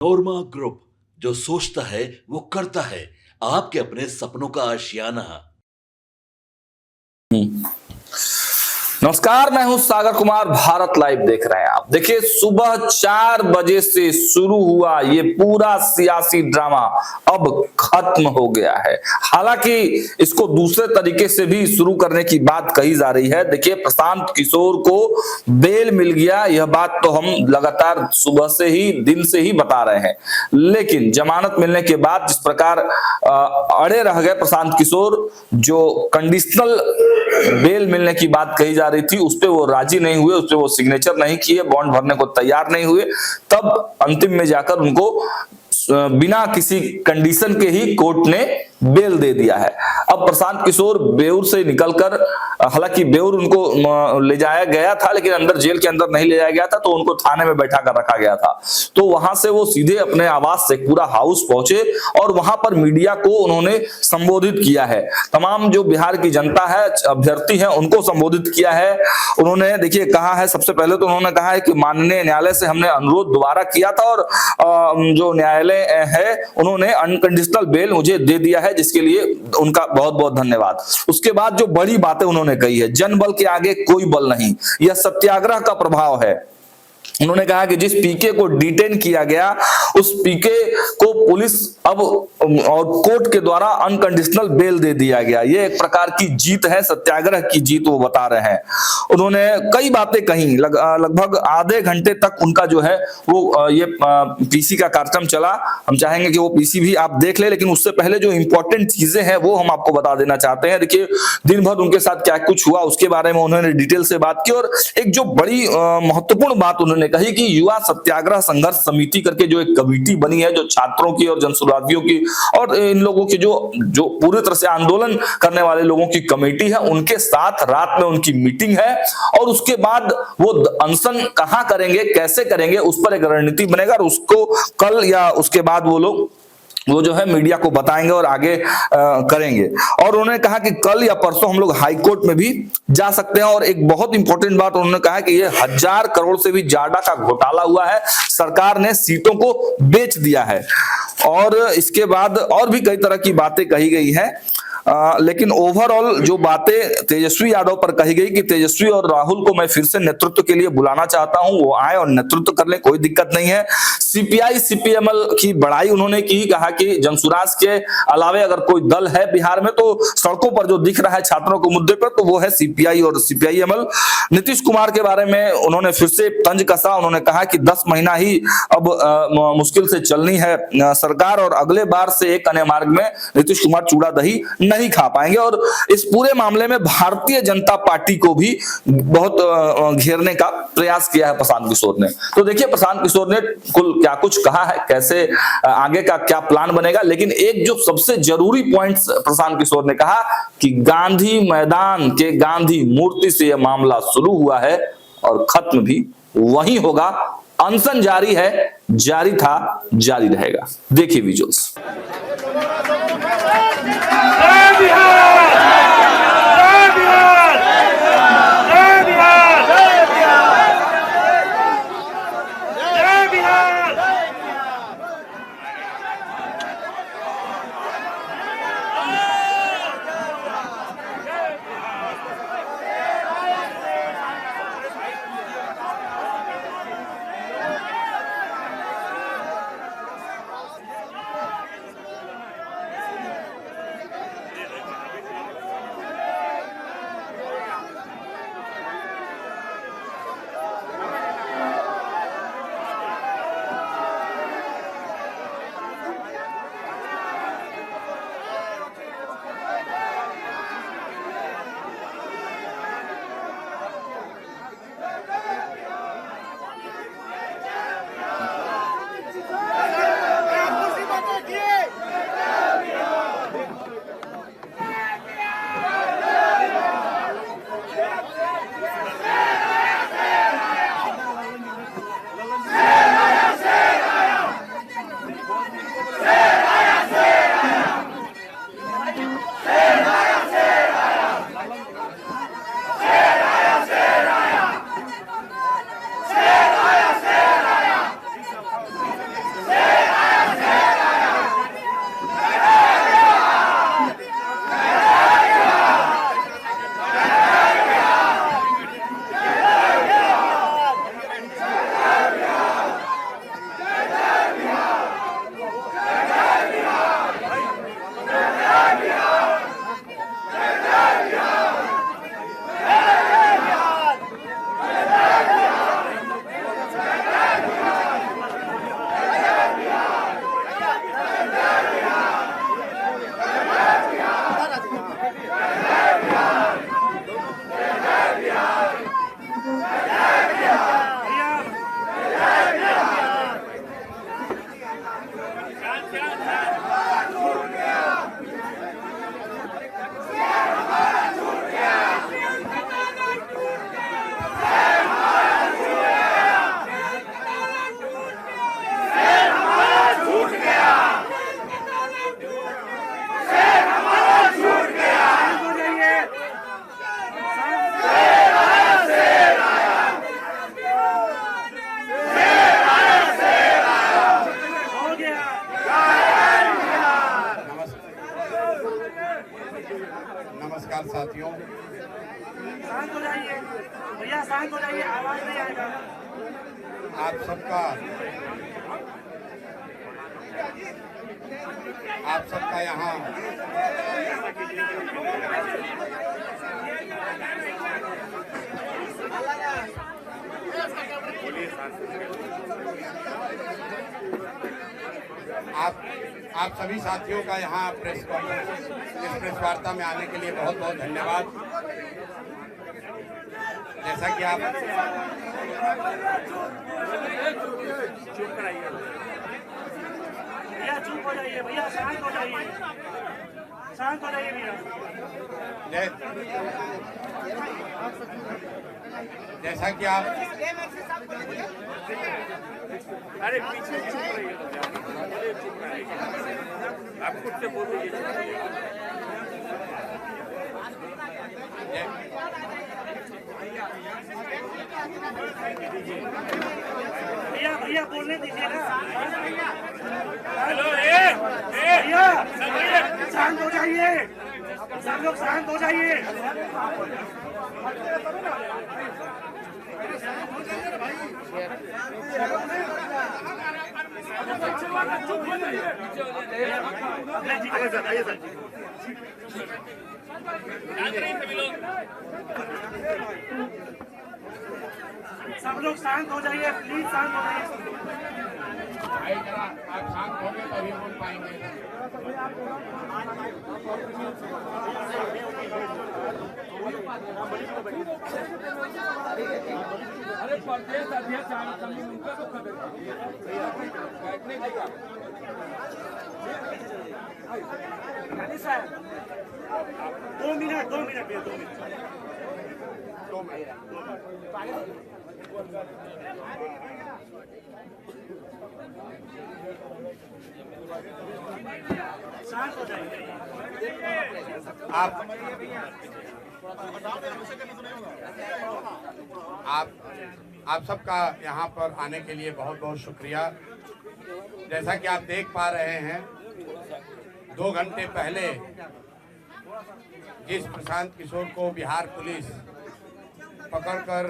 नोरमा group, जो सोचता है वो करता है। आपके अपने सपनों का आशियाना। नमस्कार, मैं हूं सागर कुमार। भारत लाइव देख रहे हैं आप। देखिए, सुबह 4 बजे से शुरू हुआ ये पूरा सियासी ड्रामा अब खत्म हो गया है। हालांकि इसको दूसरे तरीके से भी शुरू करने की बात कही जा रही है। देखिए, प्रशांत किशोर को बेल मिल गया, यह बात तो हम लगातार सुबह से ही दिन से ही बता रहे हैं। लेकिन जमानत मिलने के बाद जिस प्रकार अड़े रह गए प्रशांत किशोर, जो कंडीशनल बेल मिलने की बात कही जा रही थी उस पे वो राजी नहीं हुए, उस पे वो सिग्नेचर नहीं किए, बॉन्ड भरने को तैयार नहीं हुए, तब अंतिम में जाकर उनको बिना किसी कंडीशन के ही कोर्ट ने बेल दे दिया है। अब प्रशांत किशोर बेउर से निकलकर, हालांकि बेउर उनको ले जाया गया था लेकिन अंदर जेल के अंदर नहीं ले जाया गया था, तो उनको थाने में बैठा कर रखा गया था। तो वहां से वो सीधे अपने आवास से पूरा हाउस पहुंचे और वहां पर मीडिया को उन्होंने संबोधित किया है। तमाम जो बिहार की जनता है, अभ्यर्थी है, उनको संबोधित किया है। उन्होंने देखिए कहा है, सबसे पहले तो उन्होंने कहा है कि माननीय न्यायालय से हमने अनुरोध दोबारा किया था और जो न्यायालय है उन्होंने अनकंडीशनल बेल मुझे दे दिया है, जिसके लिए उनका बहुत बहुत धन्यवाद। उसके बाद जो बड़ी बातें उन्होंने कही है, जन बल के आगे कोई बल नहीं, यह सत्याग्रह का प्रभाव है। उन्होंने कहा कि जिस पीके को डिटेन किया गया उस पीके को पुलिस अब और कोर्ट के द्वारा अनकंडीशनल बेल दे दिया गया। ये एक प्रकार की जीत है, सत्याग्रह की जीत वो बता रहे हैं। उन्होंने कई बातें कही, लगभग आधे घंटे तक उनका जो है वो ये पीसी का कार्यक्रम चला। हम चाहेंगे कि वो पीसी भी आप देख ले, लेकिन उससे पहले जो इंपॉर्टेंट चीजें हैं वो हम आपको बता देना चाहते हैं। देखिए, दिन भर उनके साथ क्या कुछ हुआ उसके बारे में उन्होंने डिटेल से बात की और एक जो बड़ी महत्वपूर्ण बात उन्होंने कही कि युवा सत्याग्रह संघर्ष समिति करके जो एक कमेटी बनी है, जो छात्रों की और जनसुराधियों की और इन लोगों की जो पूरी तरह से आंदोलन करने वाले लोगों की कमेटी है, उनके साथ रात में उनकी मीटिंग है और उसके बाद वो अनशन कहां करेंगे, कैसे करेंगे, उस पर एक रणनीति बनेगा और उसको कल या उसके बाद वो जो है मीडिया को बताएंगे और आगे करेंगे। और उन्होंने कहा कि कल या परसों हम लोग हाई कोर्ट में भी जा सकते हैं। और एक बहुत इंपॉर्टेंट बात उन्होंने कहा कि ये 1000 करोड़ से भी ज्यादा का घोटाला हुआ है, सरकार ने सीटों को बेच दिया है। और इसके बाद और भी कई तरह की बातें कही गई है। लेकिन ओवरऑल जो बातें तेजस्वी यादव पर कही गई कि तेजस्वी और राहुल को मैं फिर से नेतृत्व के लिए बुलाना चाहता हूं, वो आए और नेतृत्व कर ले, कोई दिक्कत नहीं है। सीपीआई सीपीएमएल की बड़ाई उन्होंने की, कहा कि जनसुराज के अलावे अगर कोई दल है बिहार में तो सड़कों पर जो दिख रहा है छात्रों के मुद्दे पर, तो वो है सीपीआई और सीपीआईएमएल। नीतीश कुमार के बारे में उन्होंने फिर से तंज कसा। उन्होंने कहा कि 10 महीना ही अब मुश्किल से चलनी है सरकार और अगले बार से एक अन्य मार्ग में नीतीश कुमार चूड़ा दही नहीं खा पाएंगे। और इस पूरे मामले में भारतीय जनता पार्टी को भी बहुत घेरने का प्रयास किया है प्रशांत किशोर ने। तो देखिए, प्रशांत किशोर ने कुल क्या कुछ कहा है, कैसे आगे का क्या प्लान बनेगा। लेकिन एक जो सबसे जरूरी पॉइंट्स प्रशांत किशोर ने कहा कि गांधी मैदान के गांधी मूर्ति से यह मामला शुरू हुआ है और खत्म भी वहीं होगा। अनशन जारी है, जारी था, जारी रहेगा। देखिए विजुअल्स। नमस्कार साथियों, शांत हो जाइए भैया, शांत हो जाइए, आवाज नहीं आएगा। आप सबका यहाँ आप सभी साथियों का यहाँ प्रेस कॉन्फ्रेंस इस प्रेस वार्ता में आने के लिए बहुत बहुत धन्यवाद। जैसा कि आप चुप कराइए भैया, चुप हो जाइए भैया, शांत हो जाइए, शांत हो जाइए भैया। जैसा कि आप अरे पीछे चुप रहिए, चुप रहिए, आप खुद से बोलिए। भैया भैया बोलने दीजिए ना। हेलो भैया, शांत हो जाइए, सब लोग शांत हो जाइए। सब लोग शांत हो जाइए, प्लीज शांत हो जाइए। आप शांत होंगे तभी बोल पाएंगे। अरे प्रदेश अध्यक्ष उनका तो खबर बैठने देगा। साहब 2 मिनट भैया, 2 मिनट। शांत हो जाइए। आप सबका यहाँ पर आने के लिए बहुत बहुत शुक्रिया। जैसा कि आप देख पा रहे हैं, 2 घंटे पहले जिस प्रशांत किशोर को बिहार पुलिस पकड़कर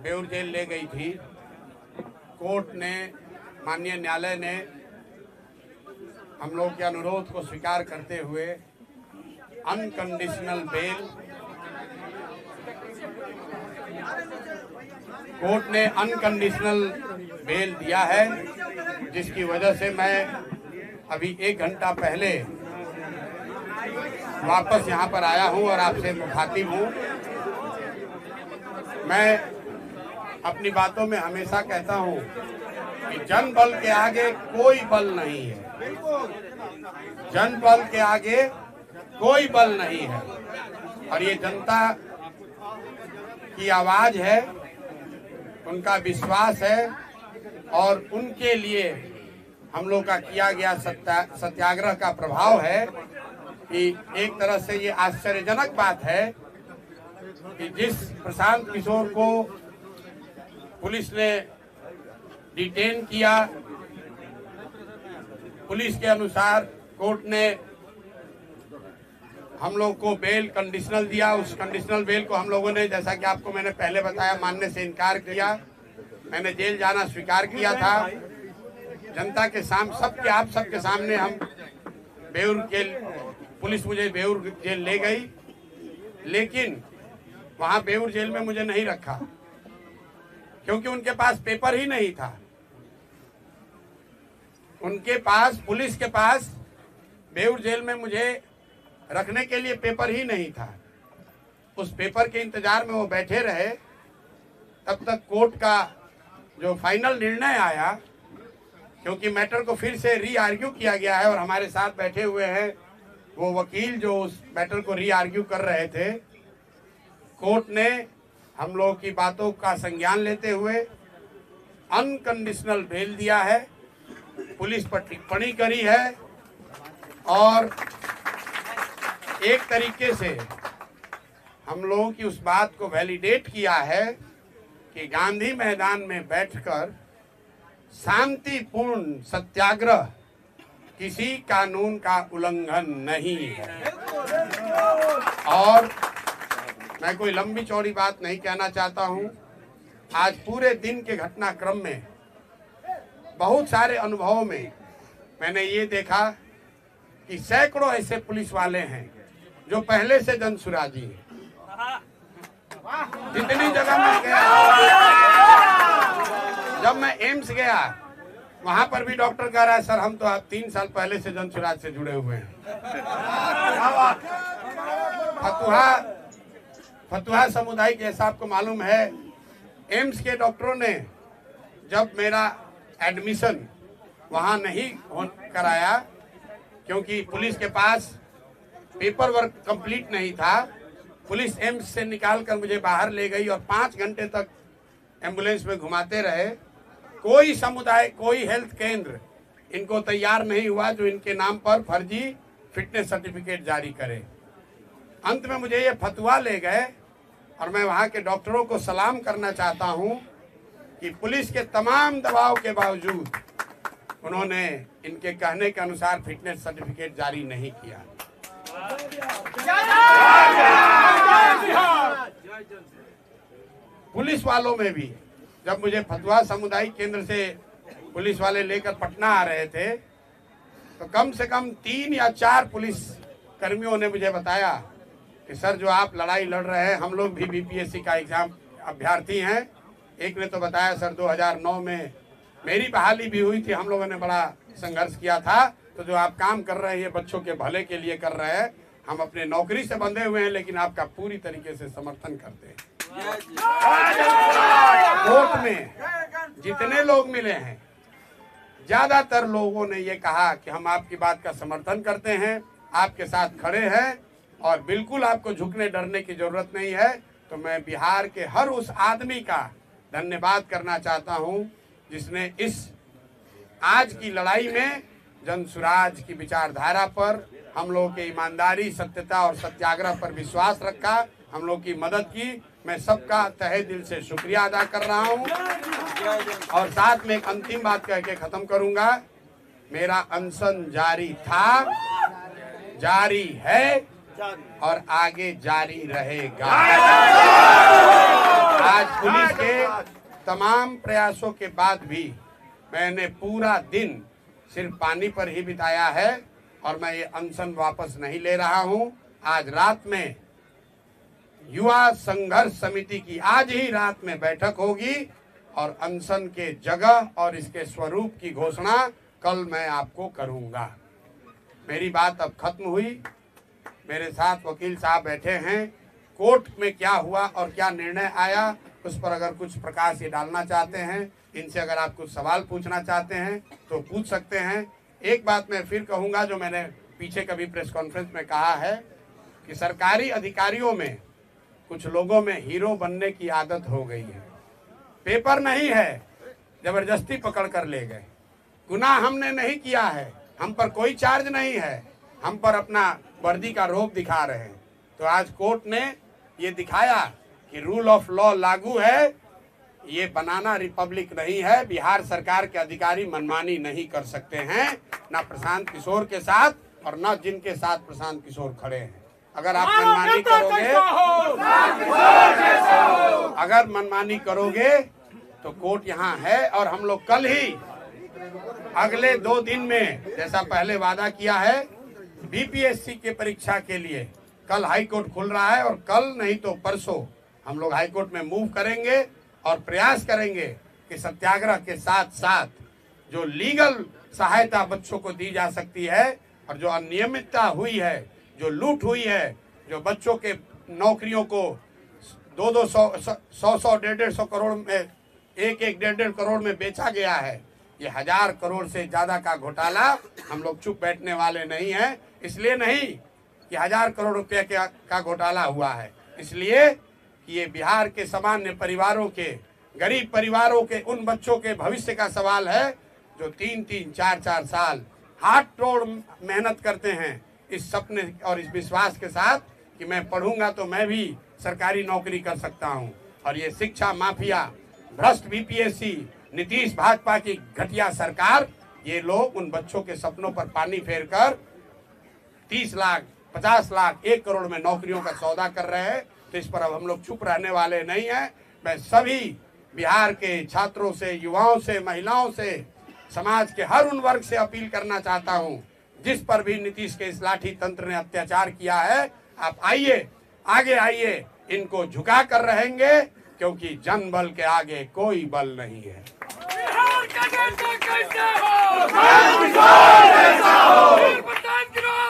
बेउर जेल ले गई थी, कोर्ट ने, माननीय न्यायालय ने हम लोग के अनुरोध को स्वीकार करते हुए अनकंडीशनल बेल, कोर्ट ने अनकंडीशनल बेल दिया है, जिसकी वजह से मैं अभी 1 घंटा पहले वापस यहाँ पर आया हूँ और आपसे मुखातिब हूँ। मैं अपनी बातों में हमेशा कहता हूँ कि जन बल के आगे कोई बल नहीं है, जन बल के आगे कोई बल नहीं है, और ये जनता की आवाज है, उनका विश्वास है, और उनके लिए हम लोग का किया गया सत्याग्रह का प्रभाव है कि एक तरह से ये आश्चर्यजनक बात है कि जिस प्रशांत किशोर को पुलिस ने डिटेन किया, पुलिस के अनुसार कोर्ट ने हम लोग को बेल कंडीशनल दिया। उस कंडीशनल बेल को हम लोगों ने, जैसा कि आपको मैंने पहले बताया, मानने से इनकार किया। मैंने जेल जाना स्वीकार किया था। जनता के सामने, आप सबके सामने हम बेउर जेल, पुलिस मुझे बेउर जेल ले गई, लेकिन वहां बेउर जेल में मुझे नहीं रखा, क्योंकि उनके पास पेपर ही नहीं था। उनके पास, पुलिस के पास बेउर जेल में मुझे रखने के लिए पेपर ही नहीं था। उस पेपर के इंतजार में वो बैठे रहे, तब तक कोर्ट का जो फाइनल निर्णय आया क्योंकि मैटर को फिर से री आर्ग्यू किया गया है और हमारे साथ बैठे हुए हैं वो वकील जो उस मैटर को री आर्ग्यू कर रहे थे। कोर्ट ने हम लोग की बातों का संज्ञान लेते हुए अनकंडीशनल बेल दिया है, पुलिस पर टिप्पणी करी है और एक तरीके से हम लोगों की उस बात को वैलिडेट किया है कि गांधी मैदान में बैठकर शांतिपूर्ण सत्याग्रह किसी कानून का उल्लंघन नहीं है। और मैं कोई लंबी चौड़ी बात नहीं कहना चाहता हूं। आज पूरे दिन के घटनाक्रम में बहुत सारे अनुभवों में मैंने ये देखा कि सैकड़ों ऐसे पुलिस वाले हैं जो पहले से जनसुराजी हैं। जितनी जगह मैं गया, जब मैं एम्स गया वहां पर भी डॉक्टर कह रहा है सर हम तो आप 3 साल पहले से जनसुराज से जुड़े हुए हैं। फतुहा समुदाय जैसा आपको मालूम है, एम्स के डॉक्टरों ने जब मेरा एडमिशन वहां नहीं कराया क्योंकि पुलिस के पास पेपर वर्क कंप्लीट नहीं था, पुलिस एम्स से निकालकर मुझे बाहर ले गई और 5 घंटे तक एम्बुलेंस में घुमाते रहे। कोई समुदाय, कोई हेल्थ केंद्र इनको तैयार नहीं हुआ जो इनके नाम पर फर्जी फिटनेस सर्टिफिकेट जारी करे। अंत में मुझे ये फतवा ले गए और मैं वहाँ के डॉक्टरों को सलाम करना चाहता हूँ कि पुलिस के तमाम दबाव के बावजूद उन्होंने इनके कहने के अनुसार फिटनेस सर्टिफिकेट जारी नहीं किया। पुलिस वालों में भी जब मुझे फतवा सामुदायिक केंद्र से पुलिस वाले लेकर पटना आ रहे थे तो कम से कम 3 या 4 पुलिस कर्मियों ने मुझे बताया कि सर जो आप लड़ाई लड़ रहे हैं हम लोग भी बीपीएससी का एग्जाम अभ्यर्थी हैं। एक ने तो बताया सर 2009 में मेरी बहाली भी हुई थी, हम लोगों ने बड़ा संघर्ष किया था, तो जो आप काम कर रहे हैं ये बच्चों के भले के लिए कर रहे हैं, हम अपने नौकरी से बंधे हुए हैं लेकिन आपका पूरी तरीके से समर्थन करते हैं। कोर्ट में जितने लोग मिले हैं ज्यादातर लोगों ने ये कहा कि हम आपकी बात का समर्थन करते हैं, आपके साथ खड़े हैं और बिल्कुल आपको झुकने डरने की जरूरत नहीं है। तो मैं बिहार के हर उस आदमी का धन्यवाद करना चाहता हूं जिसने इस आज की लड़ाई में जनसुराज की विचारधारा पर, हम लोगों के ईमानदारी, सत्यता और सत्याग्रह पर विश्वास रखा, हम लोग की मदद की। मैं सबका तहे दिल से शुक्रिया अदा कर रहा हूं और साथ में एक अंतिम बात कह के खत्म करूंगा। मेरा अनशन जारी था, जारी है और आगे जारी रहेगा। आज पुलिस के तमाम प्रयासों के बाद भी मैंने पूरा दिन सिर्फ पानी पर ही बिताया है और मैं ये अनशन वापस नहीं ले रहा हूं। आज रात में युवा संघर्ष समिति की आज ही रात में बैठक होगी और अनशन के जगह और इसके स्वरूप की घोषणा कल मैं आपको करूंगा। मेरी बात अब खत्म हुई। मेरे साथ वकील साहब बैठे हैं। कोर्ट में क्या हुआ और क्या निर्णय आया उस पर अगर कुछ प्रकाश ये डालना चाहते हैं, इनसे अगर आप कुछ सवाल पूछना चाहते हैं तो पूछ सकते हैं। एक बात मैं फिर कहूंगा जो मैंने पीछे कभी प्रेस कॉन्फ्रेंस में कहा है कि सरकारी अधिकारियों में कुछ लोगों में हीरो बनने की आदत हो गई है। पेपर नहीं है, जबरदस्ती पकड़ कर ले गए। गुनाह हमने नहीं किया है, हम पर कोई चार्ज नहीं है, हम पर अपना वर्दी का रोब दिखा रहे हैं। तो आज कोर्ट ने ये दिखाया कि रूल ऑफ लॉ लागू है, ये बनाना रिपब्लिक नहीं है। बिहार सरकार के अधिकारी मनमानी नहीं कर सकते हैं, ना प्रशांत किशोर के साथ और ना जिनके साथ प्रशांत किशोर खड़े हैं। अगर आप मनमानी करोगे तो कोर्ट यहाँ है और हम लोग कल ही अगले 2 दिन में जैसा पहले वादा किया है बीपीएससी के परीक्षा के लिए कल हाई कोर्ट खुल रहा है और कल नहीं तो परसों हम लोग हाई कोर्ट में मूव करेंगे और प्रयास करेंगे कि सत्याग्रह के साथ साथ जो लीगल सहायता बच्चों को दी जा सकती है और जो अनियमितता हुई है, जो लूट हुई है, जो बच्चों के नौकरियों को 200-100 150 करोड़ में 1-1 1.5 करोड़ में बेचा गया है, ये 1000 करोड़ से ज्यादा का घोटाला हम लोग चुप बैठने वाले नहीं हैं। इसलिए नहीं कि 1000 करोड़ रुपए का घोटाला हुआ है, इसलिए कि ये बिहार के सामान्य परिवारों के, गरीब परिवारों के उन बच्चों के भविष्य का सवाल है जो 3-3, 4-4 साल हाथ तोड़ मेहनत करते हैं इस सपने और इस विश्वास के साथ कि मैं पढ़ूंगा तो मैं भी सरकारी नौकरी कर सकता हूं। और ये शिक्षा माफिया, भ्रष्ट बीपीएससी, नीतीश भाजपा की घटिया सरकार, ये लोग उन बच्चों के सपनों पर पानी फेरकर 30 लाख, 50 लाख, 1 करोड़ में नौकरियों का सौदा कर रहे हैं। तो इस पर अब हम लोग चुप रहने वाले नहीं हैं। मैं सभी बिहार के छात्रों से, युवाओं से, महिलाओं से, समाज के हर उन वर्ग से अपील करना चाहता हूं जिस पर भी नीतीश के इस लाठी तंत्र ने अत्याचार किया है, आप आइए, आगे आइए, इनको झुका कर रहेंगे क्योंकि जन बल के आगे कोई बल नहीं है। बिहार का नेता कैसे हो? किसान ऐसा हो। प्रधान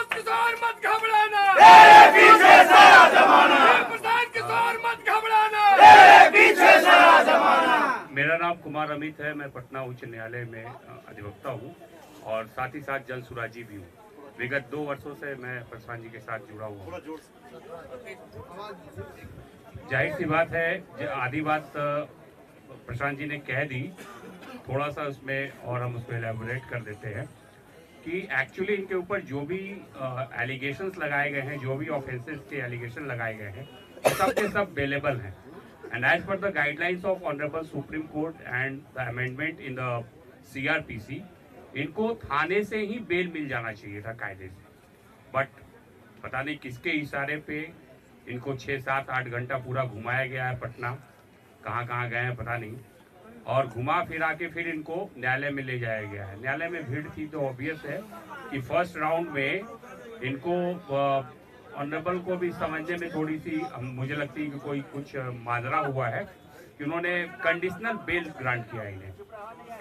किसान मत घबराना, तेरे पीछे सारा जमाना। प्रधान किसान मत घबराना, तेरे पीछे सारा जमाना। मेरा नाम कुमार अमित है। मैं पटना उच्च न्यायालय में अधिवक्ता हूँ और साथ ही साथ जल सुराजी भी हूँ। विगत 2 वर्षों से मैं प्रशांत जी के साथ जुड़ा हुआ हूँ। जाहिर सी बात है, आधी बात प्रशांत जी ने कह दी, थोड़ा सा उसमें और हम उसमें एलैबोरेट कर देते हैं कि एक्चुअली इनके ऊपर जो भी एलिगेशंस लगाए गए हैं, जो भी ऑफेंसेस के एलिगेशन लगाए गए हैं, सब के सब अवेलेबल हैं। And as per the guidelines of honourable supreme court and the amendment in the CRPC, इनको थाने से ही बेल मिल जाना चाहिए था कायदे से। बट पता नहीं किसके इशारे पे इनको 6, 7, 8 घंटा पूरा घुमाया गया है पटना, कहाँ कहाँ गए हैं पता नहीं, और घुमा फिरा के फिर इनको न्यायालय में ले जाया गया है। न्यायालय में भीड़ थी तो ऑब्वियस है कि फर्स्ट राउंड में इनको ऑनरेबल को भी समझने में थोड़ी सी मुझे लगती है कि कोई कुछ माजरा हुआ है कि उन्होंने कंडीशनल बेल ग्रांट किया इन्हें,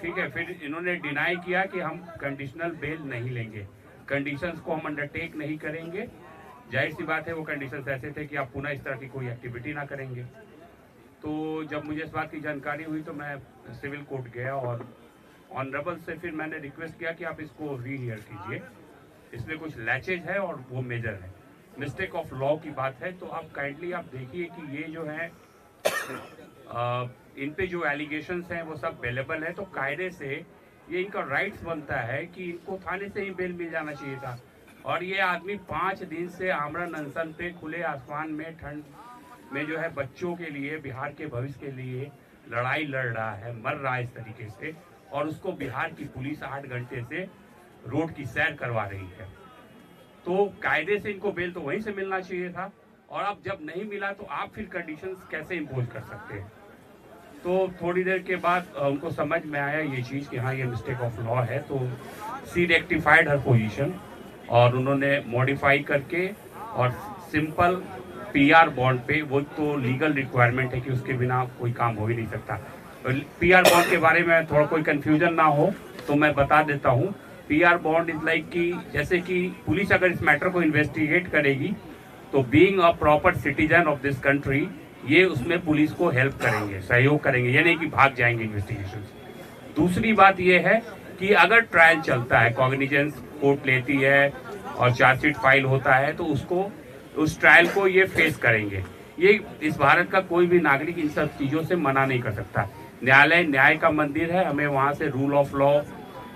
ठीक है। फिर इन्होंने डिनाई किया कि हम कंडीशनल बेल नहीं लेंगे, कंडीशंस को हम अंडरटेक नहीं करेंगे। जाहिर सी बात है वो कंडीशंस ऐसे थे कि आप पुनः इस तरह की कोई एक्टिविटी ना करेंगे। तो जब मुझे इस बात की जानकारी हुई तो मैं सिविल कोर्ट गया और ऑनरेबल से फिर मैंने रिक्वेस्ट किया कि आप इसको रीहियर कीजिए, इसमें कुछ लैचेज है और वो मेजर है, मिस्टेक ऑफ लॉ की बात है। तो आप काइंडली आप देखिए कि ये जो है इन पे जो एलिगेशंस हैं वो सब अवेलेबल है। तो कायदे से ये इनका राइट्स बनता है कि इनको थाने से ही बेल मिल जाना चाहिए था। और ये आदमी 5 दिन से आमरण अनशन पे खुले आसमान में ठंड में जो है बच्चों के लिए, बिहार के भविष्य के लिए लड़ाई लड़ रहा है, मर रहा है इस तरीके से, और उसको बिहार की पुलिस 8 घंटे से रोड की सैर करवा रही है। तो कायदे से इनको बेल तो वहीं से मिलना चाहिए था, और अब जब नहीं मिला तो आप फिर कंडीशंस कैसे इम्पोज कर सकते हैं। तो थोड़ी देर के बाद उनको समझ में आया ये चीज़ कि हाँ ये मिस्टेक ऑफ लॉ है। तो सी रेक्टिफाइड हर पोजीशन और उन्होंने मॉडिफाई करके और सिंपल PR बॉन्ड पे, वो तो लीगल रिक्वायरमेंट है कि उसके बिना कोई काम हो ही नहीं सकता। PR बॉन्ड के बारे में थोड़ा कोई कन्फ्यूजन ना हो तो मैं बता देता हूँ। PR बॉन्ड इज लाइक कि जैसे कि पुलिस अगर इस मैटर को इन्वेस्टिगेट करेगी तो being a proper citizen of this country ये उसमें पुलिस को हेल्प करेंगे, सहयोग करेंगे, ये नहीं कि भाग जाएंगे इन्वेस्टिगेशन से। दूसरी बात ये है कि अगर ट्रायल चलता है, कॉग्निजेंस कोर्ट लेती है और चार्जशीट फाइल होता है तो उसको, उस ट्रायल को ये फेस करेंगे। ये इस भारत का कोई भी नागरिक इन सब चीज़ों से मना नहीं कर सकता। न्यायालय न्याय का मंदिर है, हमें वहाँ से रूल ऑफ लॉ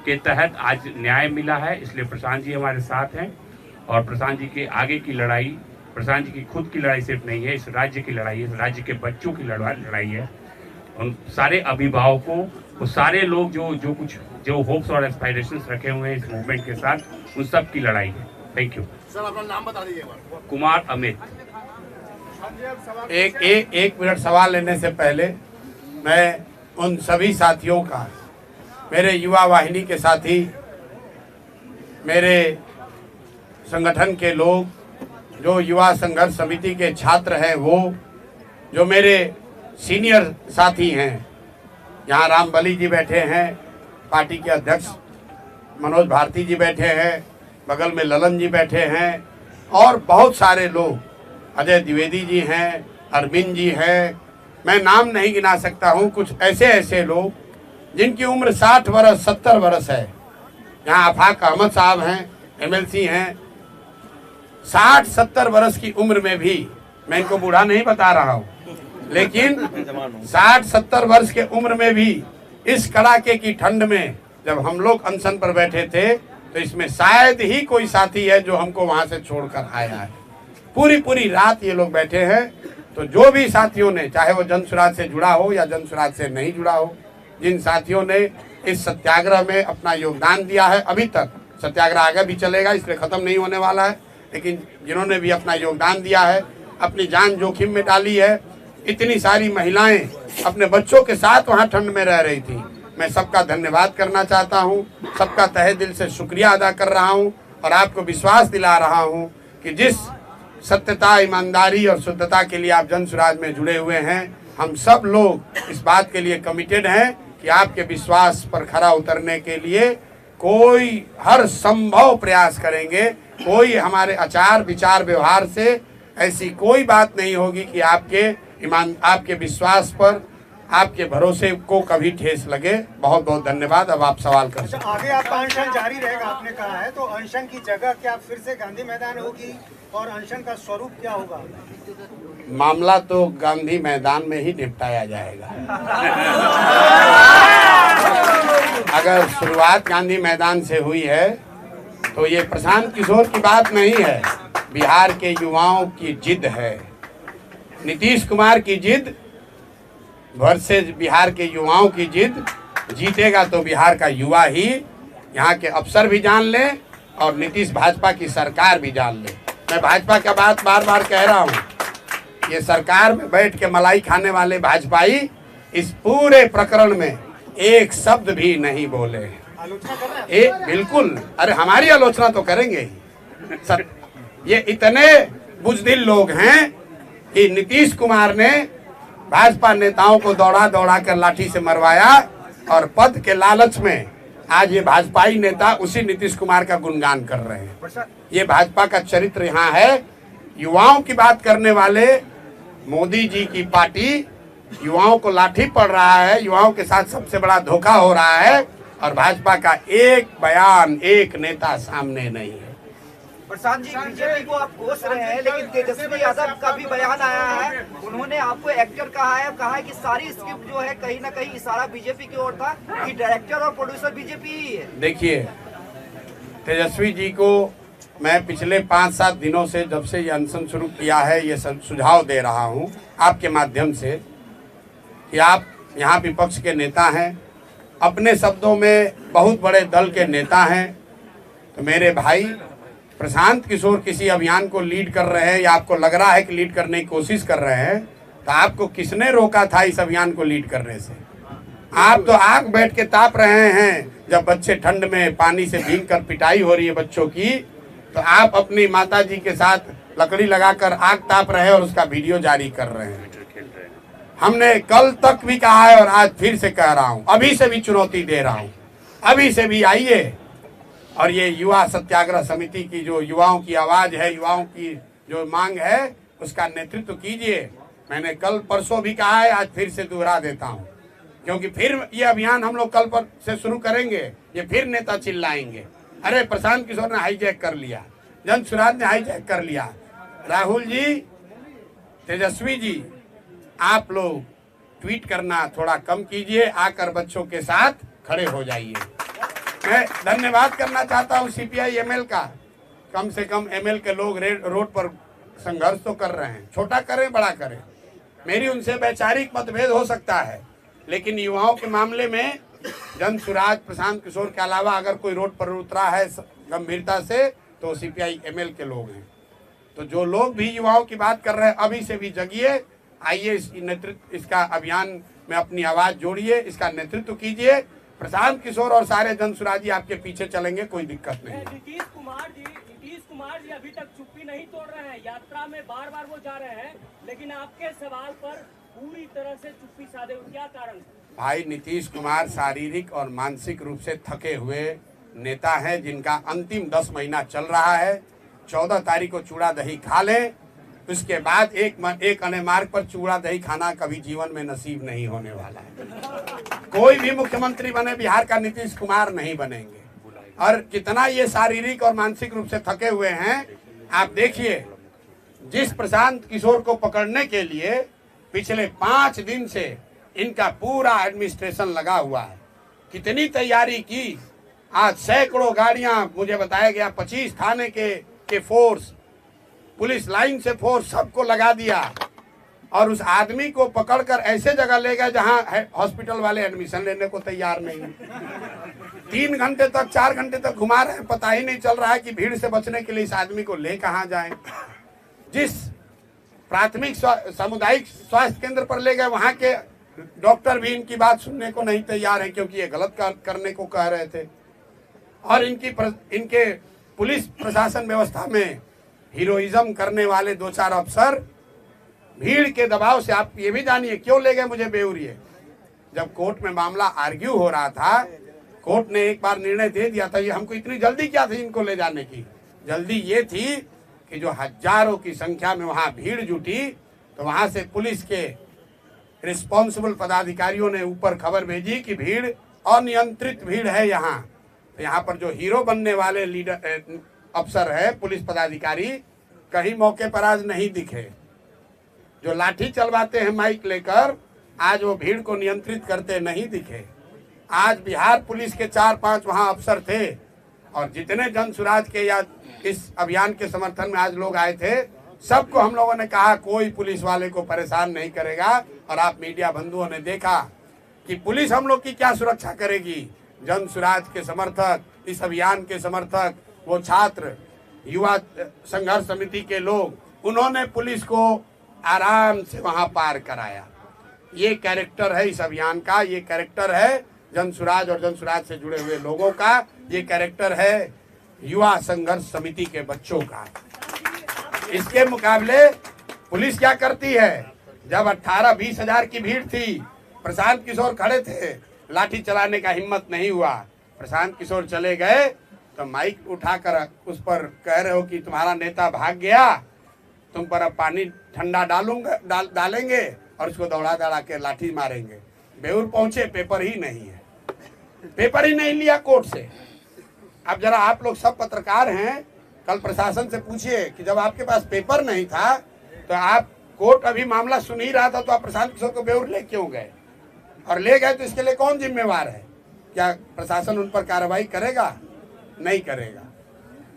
के तहत आज न्याय मिला है, इसलिए प्रशांत जी हमारे साथ हैं। और प्रशांत जी के आगे की लड़ाई, प्रशांत जी की खुद की लड़ाई सिर्फ नहीं है, इस राज्य की लड़ाई है, इस राज्य के बच्चों की लड़ाई है, उन सारे अभिभावकों, वो सारे लोग जो होप्स और एस्पायरेशंस रखे हुए हैं इस मूवमेंट के साथ, उन सब की लड़ाई है। थैंक यू सर, अपना नाम बता दीजिए। कुमार अमित। एक मिनट सवाल लेने से पहले मैं उन सभी साथियों का, मेरे युवा वाहिनी के साथी, मेरे संगठन के लोग, जो युवा संघर्ष समिति के छात्र हैं, वो जो मेरे सीनियर साथी हैं, यहाँ राम बली जी बैठे हैं, पार्टी के अध्यक्ष मनोज भारती जी बैठे हैं, बगल में ललन जी बैठे हैं, और बहुत सारे लोग, अजय द्विवेदी जी हैं, अरविंद जी हैं, मैं नाम नहीं गिना सकता हूँ। कुछ ऐसे लोग जिनकी उम्र 60 वर्ष 70 वर्ष है। यहाँ आफाक अहमद साहब हैं, MLC हैं, 60-70 वर्ष की उम्र में भी, मैं इनको बूढ़ा नहीं बता रहा हूँ, लेकिन 60-70 वर्ष के उम्र में भी इस कड़ाके की ठंड में जब हम लोग अनशन पर बैठे थे तो इसमें शायद ही कोई साथी है जो हमको वहां से छोड़कर आया है। पूरी रात ये लोग बैठे हैं। तो जो भी साथियों ने, चाहे वो जन सुराज से जुड़ा हो या जन सुराज से नहीं जुड़ा हो, जिन साथियों ने इस सत्याग्रह में अपना योगदान दिया है, अभी तक सत्याग्रह आगे भी चलेगा, इसलिए खत्म नहीं होने वाला है, लेकिन जिन्होंने भी अपना योगदान दिया है, अपनी जान जोखिम में डाली है, इतनी सारी महिलाएं अपने बच्चों के साथ वहां ठंड में रह रही थी, मैं सबका धन्यवाद करना चाहता हूं, सबका तहे दिल से शुक्रिया अदा कर रहा हूं और आपको विश्वास दिला रहा हूं कि जिस सत्यता, ईमानदारी और शुद्धता के लिए आप जन सुराज में जुड़े हुए हैं, हम सब लोग इस बात के लिए कमिटेड हैं कि आपके विश्वास पर खरा उतरने के लिए कोई हर संभव प्रयास करेंगे। कोई हमारे आचार विचार व्यवहार से ऐसी कोई बात नहीं होगी कि आपके विश्वास पर, आपके भरोसे को कभी ठेस लगे। बहुत बहुत धन्यवाद। अब आप सवाल कर सकते हैं। आगे आपका अनशन जारी रहेगा, आपने कहा है, तो अनशन की जगह क्या फिर से गांधी मैदान होगी और अनशन का स्वरूप क्या होगा? मामला तो गांधी मैदान में ही निपटाया जाएगा। अगर शुरुआत गांधी मैदान से हुई है तो ये प्रशांत किशोर की बात नहीं है, बिहार के युवाओं की जिद है, नीतीश कुमार की जिद वर्सेस बिहार के युवाओं की जिद। जीतेगा तो बिहार का युवा ही, यहाँ के अफसर भी जान ले और नीतीश भाजपा की सरकार भी जान ले। मैं भाजपा का बात बार बार कह रहा हूँ, ये सरकार में बैठ के मलाई खाने वाले भाजपाई इस पूरे प्रकरण में एक शब्द भी नहीं बोले। आलोचना कर रहे हैं? बिल्कुल, अरे हमारी आलोचना तो करेंगे ही सर। ये इतने बुजदिल लोग हैं कि नीतीश कुमार ने भाजपा नेताओं को दौड़ा दौड़ा कर लाठी से मरवाया और पद के लालच में आज ये भाजपाई नेता उसी नीतीश कुमार का गुणगान कर रहे हैं। ये भाजपा का चरित्र यहाँ है। युवाओं की बात करने वाले मोदी जी की पार्टी युवाओं को लाठी पड़ रहा है, युवाओं के साथ सबसे बड़ा धोखा हो रहा है और भाजपा का एक बयान, एक नेता सामने नहीं है। प्रशांत जी, बीजेपी को आप कोस रहे हैं, लेकिन तेजस्वी यादव का भी बयान आया है, उन्होंने आपको एक्टर कहा है कि सारी स्क्रिप्ट जो है कहीं ना कहीं इशारा बीजेपी की ओर था कि डायरेक्टर और प्रोड्यूसर बीजेपी ही है। देखिए, तेजस्वी जी को मैं पिछले 5-7 दिनों से, जब से ये अनशन शुरू किया है, ये सुझाव दे रहा हूँ आपके माध्यम से कि आप यहाँ विपक्ष के नेता हैं, अपने शब्दों में बहुत बड़े दल के नेता हैं, तो मेरे भाई प्रशांत किशोर किसी अभियान को लीड कर रहे हैं या आपको लग रहा है कि लीड करने की कोशिश कर रहे हैं, तो आपको किसने रोका था इस अभियान को लीड करने से? आप तो आग बैठ के ताप रहे हैं। जब बच्चे ठंड में पानी से भीग कर पिटाई हो रही है बच्चों की, तो आप अपनी माता जी के साथ लकड़ी लगाकर आग ताप रहे हैं और उसका वीडियो जारी कर रहे हैं। हमने कल तक भी कहा है और आज फिर से कह रहा हूं, अभी से भी चुनौती दे रहा हूं, अभी से भी आइए और ये युवा सत्याग्रह समिति की जो युवाओं की आवाज है, युवाओं की जो मांग है, उसका नेतृत्व कीजिए। मैंने कल परसों भी कहा है, आज फिर से दोहरा देता हूं, क्योंकि फिर ये अभियान हम लोग कल पर से शुरू करेंगे, ये फिर नेता चिल्लाएंगे, अरे प्रशांत किशोर ने हाईजैक कर लिया, जन सुराज ने हाईजैक कर लिया। राहुल जी, तेजस्वी जी, आप लोग ट्वीट करना थोड़ा कम कीजिए, आकर बच्चों के साथ खड़े हो जाइए। मैं धन्यवाद करना चाहता हूं CPI ML का, कम से कम ML के लोग रोड पर संघर्ष तो कर रहे हैं, छोटा करें बड़ा करें, मेरी उनसे वैचारिक मतभेद हो सकता है, लेकिन युवाओं के मामले में जन सुराज प्रशांत किशोर के अलावा अगर कोई रोड पर उतरा है गंभीरता से तो CPI ML के लोग हैं। तो जो लोग भी युवाओं की बात कर रहे हैं, अभी से भी जगिए, आइए इसका अभियान में अपनी आवाज जोड़िए, इसका नेतृत्व कीजिए। प्रशांत किशोर और सारे जन सुराजी आपके पीछे चलेंगे, कोई दिक्कत नहीं। नीतीश कुमार जी अभी तक चुप्पी नहीं तोड़ रहे हैं, यात्रा में बार बार वो जा रहे हैं, लेकिन आपके सवाल पर पूरी तरह से चुप्पी साधे, क्या कारण? भाई, नीतीश कुमार शारीरिक और मानसिक रूप से थके हुए नेता हैं, जिनका अंतिम 10 महीना चल रहा है। 14 तारीख को चूड़ा दही खा लें, उसके बाद एक अने मार्ग पर चूड़ा दही खाना कभी जीवन में नसीब नहीं होने वाला है। कोई भी मुख्यमंत्री बने बिहार का नीतीश कुमार नहीं बनेंगे। और कितना ये शारीरिक और मानसिक रूप से थके हुए हैं आप देखिए। जिस प्रशांत किशोर को पकड़ने के लिए पिछले 5 दिन से इनका पूरा एडमिनिस्ट्रेशन लगा हुआ है, कितनी तैयारी की। आज सैकड़ों गाड़ियां, मुझे बताया गया 25 थाने के फोर्स, पुलिस लाइन से फोर्स सबको लगा दिया और उस आदमी को पकड़कर ऐसे जगह ले गए जहां हॉस्पिटल वाले एडमिशन लेने को तैयार नहीं है। 3 घंटे तक 4 घंटे तक घुमा रहे हैं, पता ही नहीं चल रहा है कि भीड़ से बचने के लिए इस आदमी को ले कहां जाएं। जिस प्राथमिक सामुदायिक स्वास्थ्य केंद्र पर ले गए वहां के डॉक्टर भी इनकी बात सुनने को नहीं तैयार है, क्योंकि ये गलत करने को कह रहे थे। और इनके पुलिस प्रशासन व्यवस्था में हीरोइज्म करने वाले 2-4 अफसर भीड़ के दबाव से, आप ये भी जानिए क्यों ले गए मुझे बेउरिए। जब कोर्ट में मामला आर्ग्यू हो रहा था, कोर्ट ने एक बार निर्णय दे दिया था। ये हमको इतनी जल्दी क्या थी इनको ले जाने की? जल्दी ये थी कि जो हजारों की संख्या में वहां भीड़ जुटी, तो वहां से पुलिस के रिस्पॉन्सिबल पदाधिकारियों ने ऊपर खबर भेजी कि भीड़ अनियंत्रित भीड़ है यहाँ। तो यहाँ पर जो हीरो बनने वाले लीडर अफसर है, पुलिस पदाधिकारी, कहीं मौके पर आज नहीं दिखे। जो लाठी चलवाते हैं माइक लेकर, आज वो भीड़ को नियंत्रित करते नहीं दिखे। आज बिहार पुलिस के 4-5 वहां अफसर थे, और जितने जन सुराज के या इस अभियान के समर्थन में आज लोग आए थे, सबको हम लोगों ने कहा कोई पुलिस वाले को परेशान नहीं करेगा। और आप मीडिया बंधुओं ने देखा कि पुलिस हम लोग की क्या सुरक्षा करेगी। जन सुराज के समर्थक, इस अभियान के समर्थक, वो छात्र, युवा संघर्ष समिति के लोग, उन्होंने पुलिस को आराम से वहां पार कराया। ये कैरेक्टर है इस अभियान का, ये कैरेक्टर है जन सुराज और जन सुराज से जुड़े हुए लोगों का, ये कैरेक्टर है युवा संघर्ष समिति के बच्चों का। इसके मुकाबले पुलिस क्या करती है? जब 18-20 हजार की भीड़ थी, प्रशांत किशोर खड़े थे, लाठी चलाने का हिम्मत नहीं हुआ। प्रशांत किशोर चले गए तो माइक उठाकर उस पर कह रहे हो कि तुम्हारा नेता भाग गया, तुम पर अब पानी ठंडा डालेंगे और उसको दौड़ा के लाठी मारेंगे। बेउर पहुंचे, पेपर ही नहीं है, पेपर ही नहीं लिया कोर्ट से। अब जरा आप लोग सब पत्रकार हैं, कल प्रशासन से पूछिए कि जब आपके पास पेपर नहीं था तो आप, कोर्ट अभी मामला सुन ही रहा था, तो आप प्रशांत किशोर को बेउर ले क्यों गए? और ले गए तो इसके लिए कौन जिम्मेवार है? क्या प्रशासन उन पर कार्रवाई करेगा? नहीं करेगा,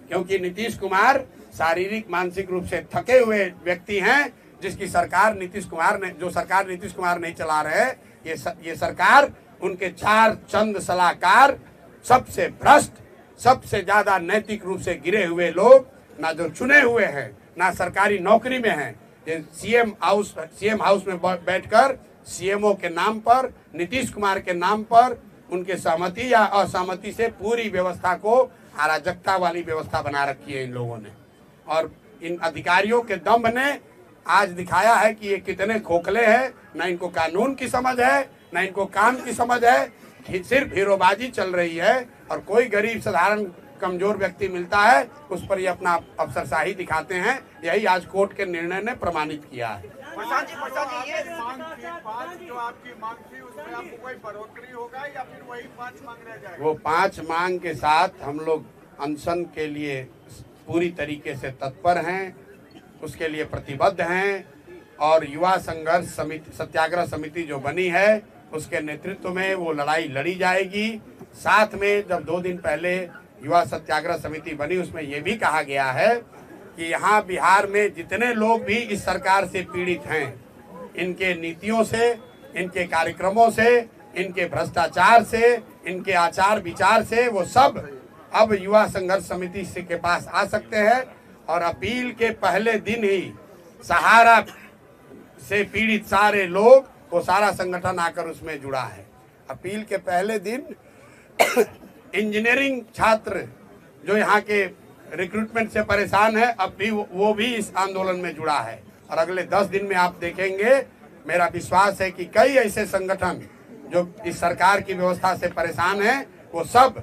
क्योंकि नीतीश कुमार शारीरिक मानसिक रूप से थके हुए व्यक्ति हैं, जिसकी सरकार नीतीश कुमार ने, जो सरकार नीतीश कुमार नहीं चला रहे, ये सरकार, उनके 4 चंद सलाहकार, सबसे भ्रष्ट, सबसे ज्यादा नैतिक रूप से गिरे हुए लोग, ना जो चुने हुए हैं, ना सरकारी नौकरी में हैं, सीएम हाउस में बैठकर सीएमओ के नाम पर, नीतीश कुमार के नाम पर, उनके सहमति या असहमति से पूरी व्यवस्था को अराजकता वाली व्यवस्था बना रखी है इन लोगों ने। और इन अधिकारियों के दम्भ ने आज दिखाया है कि ये कितने खोखले हैं, ना इनको कानून की समझ है, ना इनको काम की समझ है, सिर्फ हीरोबाजी चल रही है। और कोई गरीब साधारण कमजोर व्यक्ति मिलता है, उस पर ये अपना अफसरशाही दिखाते हैं। यही आज कोर्ट के निर्णय ने प्रमाणित किया है। प्रशांत जी, ये जो आपकी मांग थी उसमें आपको कोई बढ़ोतरी होगा या फिर वही 5 मांग रह जाएगा? वो 5 मांग के साथ हम लोग अनशन के लिए पूरी तरीके से तत्पर हैं, उसके लिए प्रतिबद्ध हैं। और युवा संघर्ष समिति, सत्याग्रह समिति जो बनी है, उसके नेतृत्व में वो लड़ाई लड़ी जाएगी। साथ में जब 2 दिन पहले युवा सत्याग्रह समिति बनी, उसमें ये भी कहा गया है कि यहाँ बिहार में जितने लोग भी इस सरकार से पीड़ित हैं, इनके नीतियों से, इनके कार्यक्रमों से, इनके भ्रष्टाचार से, इनके आचार विचार से, वो सब अब युवा संघर्ष समिति के पास आ सकते हैं। और अपील के पहले दिन ही सहारा से पीड़ित सारे लोग, वो सारा संगठन आकर उसमें जुड़ा है। अपील के पहले दिन इंजीनियरिंग छात्र जो यहाँ के रिक्रूटमेंट से परेशान है, अब भी वो भी इस आंदोलन में जुड़ा है। और अगले 10 दिन में आप देखेंगे, मेरा विश्वास है कि कई ऐसे संगठन जो इस सरकार की व्यवस्था से परेशान हैं, वो सब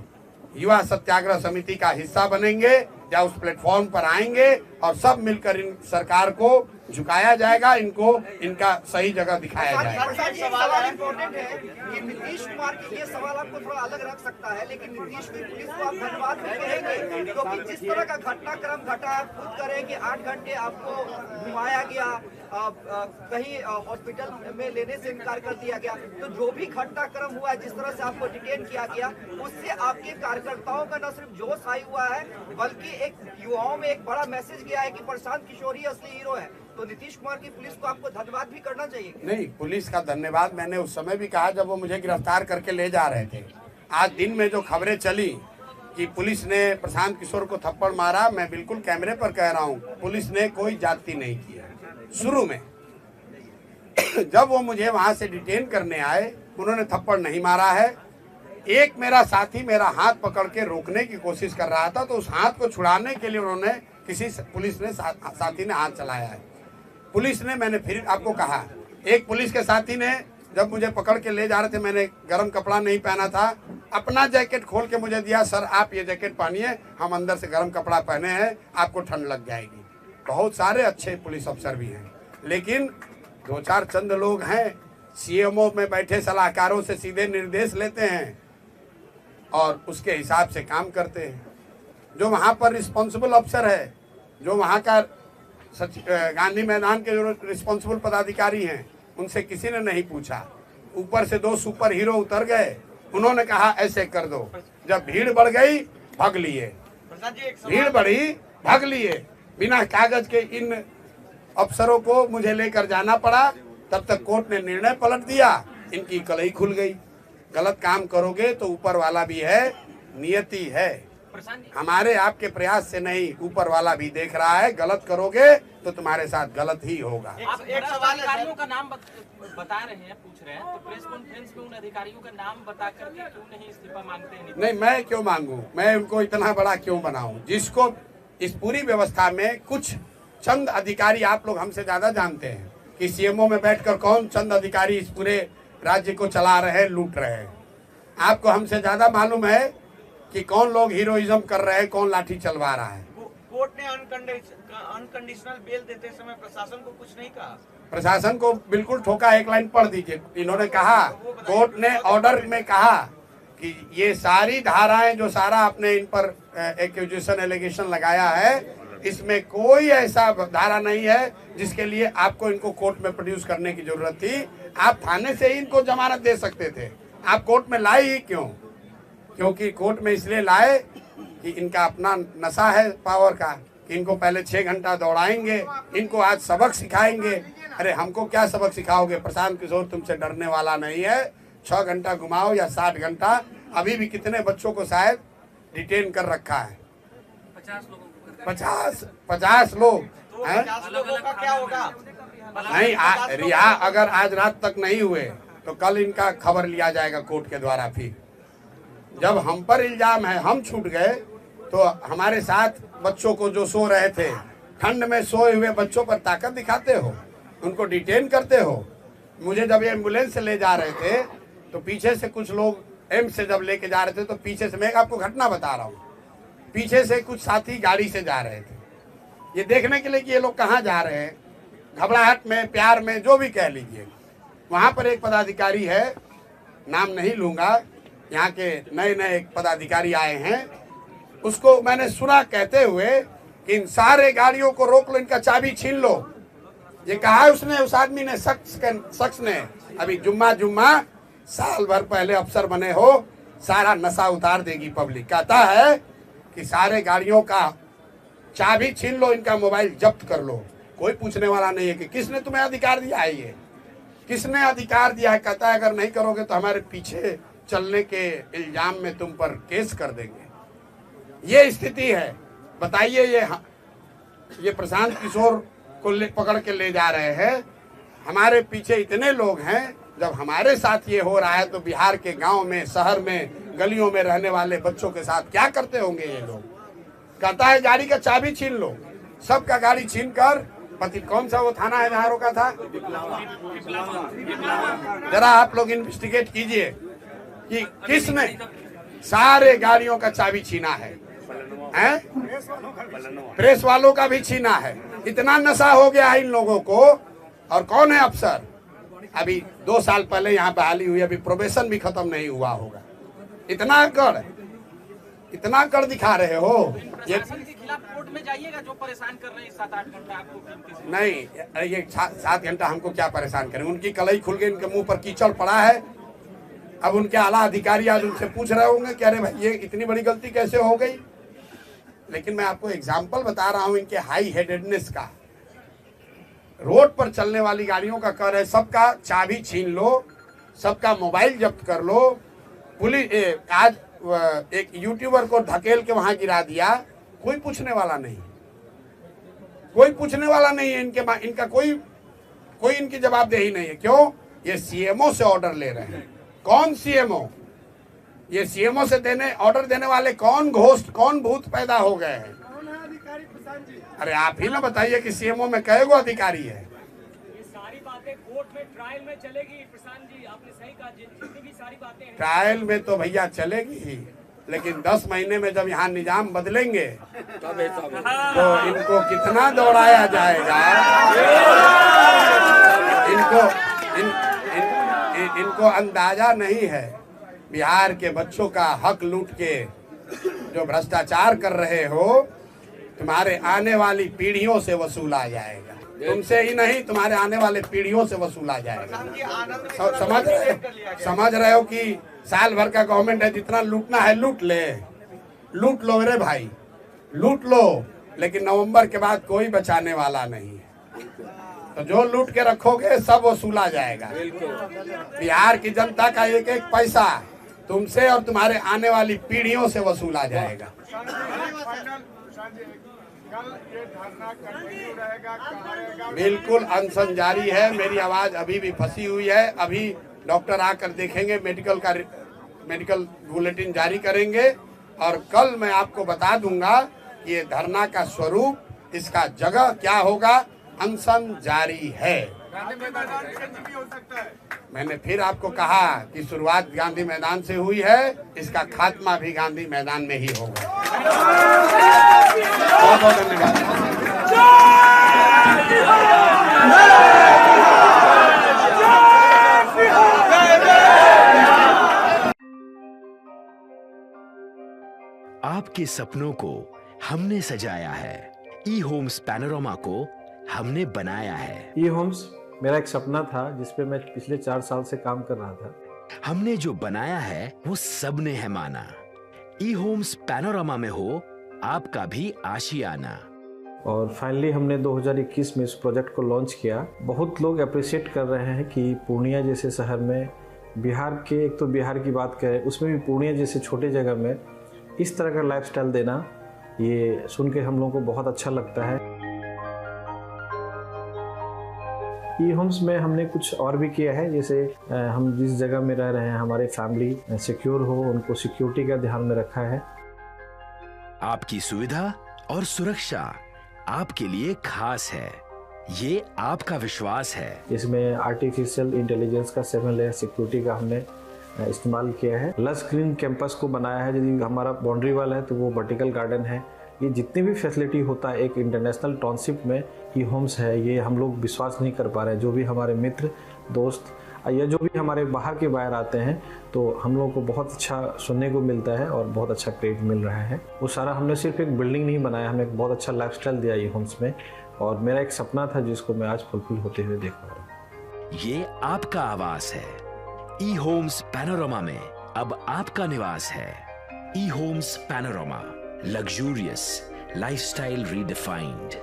युवा सत्याग्रह समिति का हिस्सा बनेंगे या उस प्लेटफॉर्म पर आएंगे और सब मिलकर इन सरकार को झुकाया जाएगा, इनको इनका सही जगह दिखाया जाएगा। प्रसाद जी, एक सवाल इम्पोर्टेंट है कि नीतीश कुमार की ये सवाल आपको थोड़ा अलग रख सकता है, लेकिन नीतीश की पुलिस को आप धन्यवाद भी कहेंगे क्योंकि जिस तरह का घटनाक्रम घटा है, खुद करें कि 8 घंटे आपको घुमाया गया, कहीं हॉस्पिटल में लेने से इनकार कर दिया गया, तो जो भी घटनाक्रम हुआ है, जिस तरह से आपको डिटेन किया गया, उससे आपके कार्यकर्ताओं का न सिर्फ जोश आई हुआ है बल्कि एक युवाओं में एक बड़ा मैसेज गया है कि प्रशांत किशोर ही असली हीरो है। तो नीतीश कुमार की पुलिस को आपको धन्यवाद भी करना चाहिए। नहीं, पुलिस का धन्यवाद मैंने उस समय भी कहा जब वो मुझे गिरफ्तार करके ले जा रहे थे। आज दिन में जो खबरें चली कि पुलिस ने प्रशांत किशोर को थप्पड़ मारा, मैं बिल्कुल कैमरे पर कह रहा हूँ, पुलिस ने कोई जाति नहीं किया। शुरू में जब वो मुझे वहां से डिटेन करने आए, उन्होंने थप्पड़ नहीं मारा है। एक मेरा साथी मेरा हाथ पकड़ के रोकने की कोशिश कर रहा था, तो उस हाथ को छुड़ाने के लिए उन्होंने पुलिस ने साथी ने हाथ चलाया है। पुलिस ने, मैंने फिर आपको कहा, एक पुलिस के साथी ने जब मुझे पकड़ के ले जा रहे थे, मैंने गर्म कपड़ा नहीं पहना था, अपना जैकेट खोल के मुझे दिया, सर आप ये जैकेट पहनिए, हम अंदर से गर्म कपड़ा पहने हैं, आपको ठंड लग जाएगी। बहुत सारे अच्छे पुलिस अफसर भी हैं, लेकिन 2-4 चंद लोग हैं, सीएमओ में बैठे सलाहकारों से सीधे निर्देश लेते हैं और उसके हिसाब से काम करते हैं। जो वहाँ पर रिस्पॉन्सिबल अफसर है, जो वहाँ का गांधी मैदान के जो रिस्पॉन्सिबल पदाधिकारी हैं, उनसे किसी ने नहीं पूछा। ऊपर से 2 सुपर हीरो उतर गए, उन्होंने कहा ऐसे कर दो। जब भीड़ बढ़ गई, भाग लिए, भीड़ बढ़ी, भाग लिए। बिना कागज के इन अफसरों को मुझे लेकर जाना पड़ा। तब तक कोर्ट ने निर्णय पलट दिया, इनकी कलई खुल गई। गलत काम करोगे तो ऊपर वाला भी है, नियति है, हमारे आपके प्रयास से नहीं, ऊपर वाला भी देख रहा है। गलत करोगे तो तुम्हारे साथ गलत ही होगा। आप एक सवाल अधिकारियों का नाम बता रहे हैं, पूछ रहे हैं, तो प्रेस कॉन्फ्रेंस में उन अधिकारियों का नाम बता करके क्यों नहीं इस्तीफा मांगते हैं? नहीं, मैं क्यों मांगू, मैं उनको इतना बड़ा क्यों बनाऊं? जिसको इस पूरी व्यवस्था में कुछ चंद अधिकारी, आप लोग हमसे ज्यादा जानते हैं कि सीएमओ में बैठकर कौन चंद अधिकारी इस पूरे राज्य को चला रहे हैं, लूट रहे हैं। आपको हमसे ज्यादा मालूम है कि कौन लोग हीरोइज्म कर रहे हैं, कौन लाठी चलवा रहा है। कोर्ट ने अनकंडीशनल बेल देते समय प्रशासन को कुछ नहीं कहा? प्रशासन को बिल्कुल ठोका। एक लाइन पढ़ दीजिए। इन्होंने कहा, कोर्ट ने ऑर्डर में कहा कि ये सारी धाराएं जो सारा आपने इन पर एक्यूजेशन एलिगेशन लगाया है, इसमें कोई ऐसा धारा नहीं है जिसके लिए आपको इनको कोर्ट में प्रोड्यूस करने की जरूरत थी। आप थाने से ही इनको जमानत दे सकते थे, आप कोर्ट में लाए ही क्यों? क्योंकि कोर्ट में इसलिए लाए कि इनका अपना नशा है पावर का, कि इनको पहले 6 घंटा दौड़ाएंगे, इनको आज सबक सिखाएंगे। अरे हमको क्या सबक सिखाओगे? प्रशांत किशोर तुमसे डरने वाला नहीं है। 6 घंटा घुमाओ या 60 घंटा, अभी भी कितने बच्चों को शायद डिटेन कर रखा है? 50 लोग हैं। का क्या होगा? नहीं, रिहा अगर आज रात तक नहीं हुए तो कल इनका खबर लिया जाएगा कोर्ट के द्वारा। फिर जब हम पर इल्जाम है, हम छूट गए, तो हमारे साथ बच्चों को जो सो रहे थे, ठंड में सोए हुए बच्चों पर ताकत दिखाते हो, उनको डिटेन करते हो। मुझे जब एम्बुलेंस से ले जा रहे थे तो पीछे से कुछ लोग, एम्स से जब लेके जा रहे थे तो पीछे से, मैं आपको घटना बता रहा हूँ, पीछे से कुछ साथी गाड़ी से जा रहे थे, ये देखने के लिए कि ये लोग कहाँ जा रहे हैं, घबराहट में, प्यार में, जो भी कह लीजिए। वहाँ पर एक पदाधिकारी है, नाम नहीं लूंगा, यहाँ के नए नए पदाधिकारी आए हैं, उसको मैंने सुना कहते हुए कि इन सारे गाड़ियों को रोक लो, इनका चाबी छीन लो। ये कहा उसने, उस आदमी ने, शख्स ने, अभी जुम्मा साल भर पहले अफसर बने हो, सारा नशा उतार देगी पब्लिक। कहता है कि सारे गाड़ियों का चाबी छीन लो, इनका मोबाइल जब्त कर लो। कोई पूछने वाला नहीं है कि किसने तुम्हें अधिकार दिया है, ये किसने अधिकार दिया है। कहता है अगर नहीं करोगे तो हमारे पीछे चलने के इल्जाम में तुम पर केस कर देंगे। ये स्थिति है। बताइए, ये प्रशांत किशोर को पकड़ के ले जा रहे हैं, हमारे पीछे इतने लोग हैं। जब हमारे साथ ये हो रहा है तो बिहार के गांव में, शहर में, गलियों में रहने वाले बच्चों के साथ क्या करते होंगे ये लोग। कहता है गाड़ी का चाबी छीन लो, सबका गाड़ी छीन कर, पति कौन सा वो थाना है जहाँ रोका था, जरा आप लोग इन्वेस्टिगेट कीजिए कि किसने सारे गाड़ियों का चाबी छीना है? प्रेस वालों का भी छीना है। इतना नशा हो गया है इन लोगों को। और कौन है अफसर? अभी 2 साल पहले यहाँ बहाली हुई, अभी प्रोबेशन भी खत्म नहीं हुआ होगा। इतना कर दिखा रहे हो। ये प्रशासन के खिलाफ कोर्ट में जाइएगा, जो परेशान कर रहे हैं 7-8 घंटा आपको। नहीं, ये 7 घंटा हमको क्या परेशान करें? उनकी कलई खुल गई, इनके मुंह पर कीचड़ पड़ा है। अब उनके आला अधिकारी आज उनसे पूछ रहे होंगे कि अरे भाई ये इतनी बड़ी गलती कैसे हो गई। लेकिन मैं आपको एग्जाम्पल बता रहा हूं इनके हाई हेडेडनेस का। रोड पर चलने वाली गाड़ियों का कर है सबका चाबी छीन लो, सबका मोबाइल जब्त कर लो। पुलिस आज एक यूट्यूबर को धकेल के वहां गिरा दिया, कोई पूछने वाला नहीं, कोई पूछने वाला नहीं है। इनका कोई इनकी जवाबदेही नहीं है। क्यों? ये सीएमओ से ऑर्डर ले रहे हैं। कौन सीएमओ? ये सीएमओ से ऑर्डर देने वाले कौन घोस्ट, कौन भूत पैदा हो गए हैं? अरे आप ही ना बताइए कि सीएमओ में कई गो अधिकारी है? ये सारी बातें कोर्ट में ट्रायल में चलेगी। प्रशांत जी आपने सही कहा, जितनी भी सारी बातें हैं ट्रायल में तो भैया चलेगी ही, लेकिन 10 महीने में जब यहाँ निजाम बदलेंगे तो इनको कितना दौड़ाया जाएगा। इनको अंदाजा नहीं है। बिहार के बच्चों का हक लूट के जो भ्रष्टाचार कर रहे हो, तुम्हारे आने वाली पीढ़ियों से वसूला जाएगा। तुमसे ही नहीं, तुम्हारे आने वाले पीढ़ियों से वसूला जाएगा। समझ रहे हो कि साल भर का गवर्नमेंट है, जितना लूटना है लूट लो मेरे भाई, लूट लो। लेकिन नवंबर के बाद कोई बचाने वाला नहीं है। तो जो लूट के रखोगे सब वसूला जाएगा। बिहार की जनता का एक एक पैसा तुमसे और तुम्हारे आने वाली पीढ़ियों से वसूला जाएगा। बिल्कुल अनशन जारी है। मेरी आवाज अभी भी फंसी हुई है। अभी डॉक्टर आकर देखेंगे, मेडिकल बुलेटिन जारी करेंगे और कल मैं आपको बता दूंगा कि ये धरना का स्वरूप, इसका जगह क्या होगा। अनशन जारी है। मैंने फिर आपको कहा कि शुरुआत गांधी मैदान से हुई है, इसका खात्मा भी गांधी मैदान में ही होगा। बहुत बहुत धन्यवाद। आपके सपनों को हमने सजाया है। ई होम्स पैनोरमा को हमने बनाया है। ई होम्स मेरा एक सपना था जिस पे मैं पिछले 4 साल से काम कर रहा था। हमने जो बनाया है वो सबने है माना। ई होम्स पैनोरमा में हो आपका भी आशियाना। और फाइनली हमने 2021 में इस प्रोजेक्ट को लॉन्च किया। बहुत लोग अप्रिशिएट कर रहे हैं कि पूर्णिया जैसे शहर में, बिहार के, एक तो बिहार की बात करें उसमें भी पूर्णिया जैसे छोटे जगह में इस तरह का लाइफस्टाइल देना, ये सुन के हम लोगों को बहुत अच्छा लगता है। ई होम्स में हमने कुछ और भी किया है, जैसे हम जिस जगह में रह रहे हैं हमारे फैमिली सिक्योर हो, उनको सिक्योरिटी का ध्यान में रखा है। आपकी सुविधा और सुरक्षा आपके लिए खास है, ये आपका विश्वास है। इसमें आर्टिफिशियल इंटेलिजेंस का 7 लेयर सिक्योरिटी का हमने इस्तेमाल किया है। लस ग्रीन कैंपस को बनाया है। यदि हमारा बाउंड्री वाल है तो वो वर्टिकल गार्डन है। ये जितनी भी फैसिलिटी होता है एक इंटरनेशनल टाउनशिप में ई होम्स है, ये हम लोग विश्वास नहीं कर पा रहे हैं। जो भी हमारे मित्र दोस्त या जो भी हमारे बाहर के बाहर आते हैं तो हम लोगों को बहुत अच्छा सुनने को मिलता है और बहुत अच्छा क्रेडिट मिल रहा है। वो सारा हमने सिर्फ एक बिल्डिंग नहीं बनाया, हमें एक बहुत अच्छा लाइफस्टाइल दिया ई होम्स में, और मेरा एक सपना था जिसको मैं आज फुलफिल होते हुए देख पा रहा हूँ। ये आपका आवास है। ई होम्स पैनोरमा में अब आपका निवास है। E Homes Panorama, luxurious lifestyle redefined.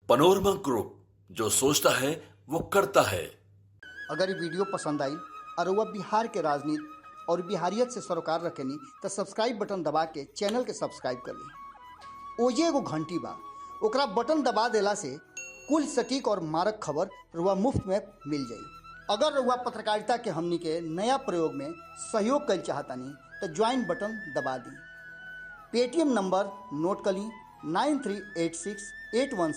Panorama group, जो सोचता है वो करता है। अगर ये वीडियो पसंद आई और वह बिहार के राजनीति और बिहारियत से सरोकार रखेनी तो सब्सक्राइब बटन दबा के चैनल के सब्सक्राइब कर ली। ओजे एगो घंटी बा, ओकरा बटन दबा देला से कुल सटीक और मारक खबर रुआ मुफ्त में मिल जाई। अगर रुआ पत्रकारिता के हमनी के नया प्रयोग में सहयोग कर चाहतानी तो ज्वाइन बटन दबा दी। पेटीएम नंबर नोट कर ली 938681